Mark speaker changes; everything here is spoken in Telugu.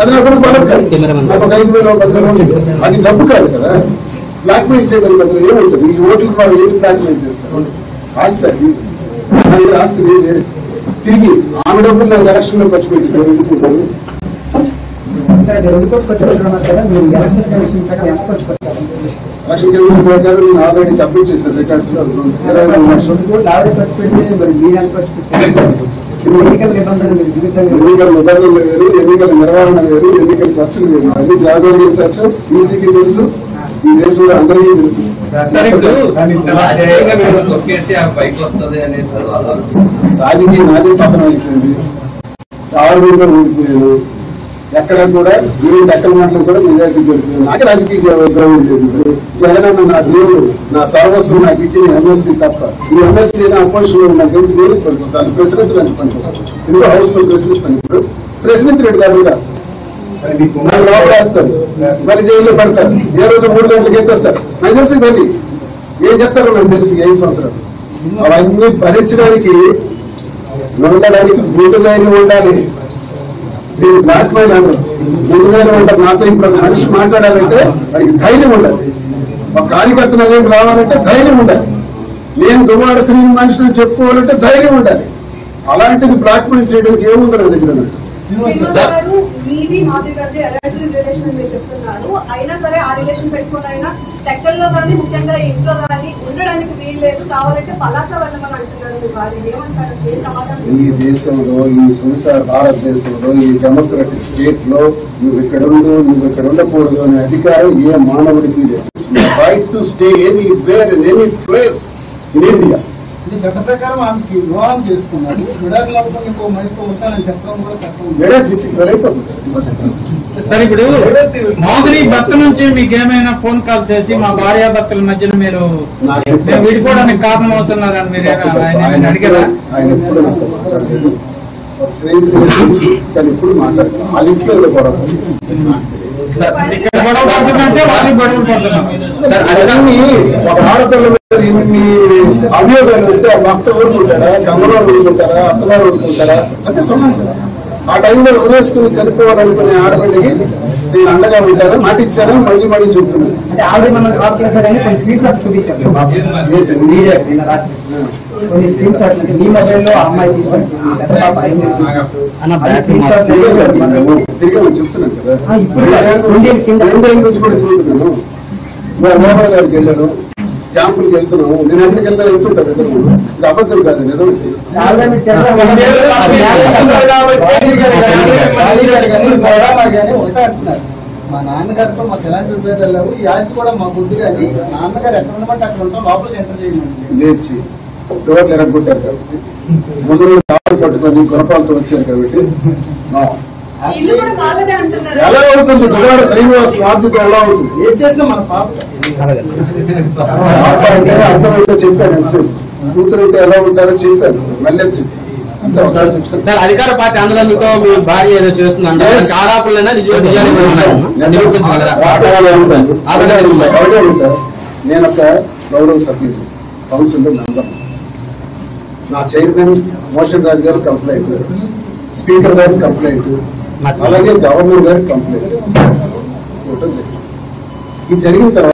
Speaker 1: అది నాకు నాకు ఒక 5,000 10,000 అది డబ్బు కాదు కదా. బ్లాక్ మెయిల్ చేయగలిగినప్పుడు ఏమవుతుంది? ఈ ఓట్లకు వాళ్ళు ఏమి బ్లాక్ మెయిల్ చేస్తారు? ఆస్తి అది ఆస్తి లేదే. తిరిగి ఆమె డబ్బులు నాకు ఎలక్షన్ లో ఖర్చు పెట్టి ఎలక్షన్ కమిషన్ ప్రకారం నేను ఆల్రెడీ సబ్మిట్ చేశాను రికార్డ్స్ లో 25 లక్షలు ఖర్చు పెట్టి మరి మీరు ఎంత ఖర్చు పెట్టారు? ఎన్నికల నిబంధనలు వేరు, ఎన్నికల నిర్వహణ వేరు, ఎన్నికల ఖర్చులు వేరు. అది జాగ్రత్తగా రీసెర్చ్ ఈసీకి తెలుసు, ఈ దేశంలో అందరికీ తెలుసు. రాజకీయ నాదే పతనం అయిపోయింది. ఆవిడ ఊడిపోయాను. ఎక్కడ కూడా ఈరోజు ఎక్కడ మాటలు కూడా నిజాయితీ జరుగుతుంది. నాకు రాజకీయ గౌరవం లేదు. జగనన్న నా దేవుడు, నా సర్వస్వం నాకు ఇచ్చిన ఎమ్మెల్సీ తప్ప ఈ ఎమ్మెల్సీ ఏదైనా అపోజిషన్ లో నాకు దేవుడు దేవుడికి పనికొస్తాను, ప్రశ్నించడానికి పనికొస్తాను. ఎందుకు హౌస్ లో ప్రశ్నించడానికి ప్రశ్నించినట్టు కాదు కదా. నాకు లోపలేస్తారు, మళ్ళీ జైల్లో పడతారు. ఏ రోజు 3 గంటలకు ఎత్తేస్తారు. నాకు తెలిసి మళ్ళీ ఏం చేస్తారో నాకు తెలిసి 5 సంవత్సరాలు అవన్నీ భరించడానికి ఉండడానికి గుడ్డుగానే ఉండాలి. నేను బ్లాక్ మెయిల్ అన్నారు, గుడ్డుగానే ఉంటారు. నాతో ఇప్పుడు మనిషి మాట్లాడాలంటే వాడికి ధైర్యం ఉండాలి. ఒక కార్యకర్తను అదేం రావాలంటే ధైర్యం ఉండాలి. నేను దువ్వాడ శ్రీ మనిషిని చెప్పుకోవాలంటే ధైర్యం ఉండాలి. అలాంటిది బ్లాక్ మెయిల్ చేయడానికి ఏముండదు నా దగ్గర.
Speaker 2: మీది మాది గారి అలైటరీ రిలేషన్ మీరు చెప్తున్నారు. అయినా సరే ఆ రిలేషన్ పెట్టుకుని అయినా టెక్కల్లో కానీ ముఖ్యంగా ఇంట్లో కానీ ఉండడానికి వీలు లేదు, కావాలంటే పలాస వెళ్ళమని అంటున్నారు. ఏమంటారు?
Speaker 1: ఈ దేశంలో, ఈ సువిశాల భారతదేశంలో, ఈ డెమోక్రటిక్ స్టేట్ లో నువ్వు ఇక్కడ ఉండు, నువ్వు ఇక్కడ ఉండకూడదు అనే అధికారం ఏ మానవుడికి లేదు. Right to stay anywhere in any place in India.
Speaker 3: చట్ట ప్రకారం ఆమెకి వివాహం చేసుకున్నాడు.
Speaker 4: సార్, ఇప్పుడు మోదీ భర్త నుంచి మీకు ఏమైనా ఫోన్ కాల్ చేసి మా భార్యాభర్తల మధ్యన మీరు విడిపోవడానికి కారణం అవుతున్నారని మీరు అడిగారా?
Speaker 1: ఆయన ఎప్పుడు మాట్లాడలేదు. కానీ ఎప్పుడు మాట్లాడలేదు. వాళ్ళ ఇంట్లో ఒక ఆడపిల్ల మీద ఇన్ని అభియోగాలు వస్తే ఆ భక్త ఊరుకుంటారా, కమరాలు ఊరుకుంటారా, అత్తగారు ఊరుకుంటారా? అంటే సమాజం ఆ టైంలో ఉరేసుకుని చనిపోవాలనుకునే ఆడపిల్లకి నేను అండగా ఉంటారా? మాట ఇచ్చారా? మళ్ళీ మళ్ళీ చెప్తున్నాను.
Speaker 3: అంటే ఆల్రెడీ మనం కాల్ చేశారని కొన్ని స్క్రీన్ షాట్ చూపించారు. కొన్ని స్క్రీన్ షాట్ మీ మొబైల్లో అమ్మాయి తీసుకొని
Speaker 1: తిరిగి చెప్తున్నాను కదా. ఇప్పుడు నుంచి కూడా తిరుగుతున్నాను. మోహన్ గారికి వెళ్ళాను, క్యాంపులకి వెళ్తున్నాము. నేను ఎక్కడికి వెళ్తా వెళ్తుంటాను. ఇది అబద్ధం కాదు, నిజం.
Speaker 3: మా నాన్నగారితో మాకు ఎలాంటి విభేదాలు లేవు. ఈ ఆస్తి కూడా మా గుడ్డు కానీ నాన్నగారు ఎక్కడ ఉండమంటే అక్కడ ఉంటాం, లోపలికి ఎంటర్ చేయమండి.
Speaker 1: లేచి డోర్లు ఎరగొట్టారు కాబట్టి, ముందు కాలు పట్టుకొని గుణపాలతో వచ్చారు కాబట్టి ఎలా అవుతుంది? దువ్వాడ శ్రీనివాస్ బాధ్యత ఎలా అవుతుంది?
Speaker 3: ఏం చేసినా మన పాప
Speaker 1: అంటే అర్థమైతే చెప్పాను. ఎంతసేపు కూతురు అంటే ఎలా ఉంటారో చెప్పాను. మళ్ళీ చెప్పాను.
Speaker 4: సార్, అధికార పార్టీ ఆందోళనతో మీ భార్య ఏదో చేస్తుందంటే
Speaker 1: నేను ఒక గౌరవ సభ్యుడు, కౌన్సిల్లో మెంబర్. నా చైర్మన్ మోషన్ రాజు గారు కంప్లైంట్, స్పీకర్ గారు కంప్లైంట్, అలాగే గవర్నర్ గారు కంప్లైంట్. ఇది జరిగిన తర్వాత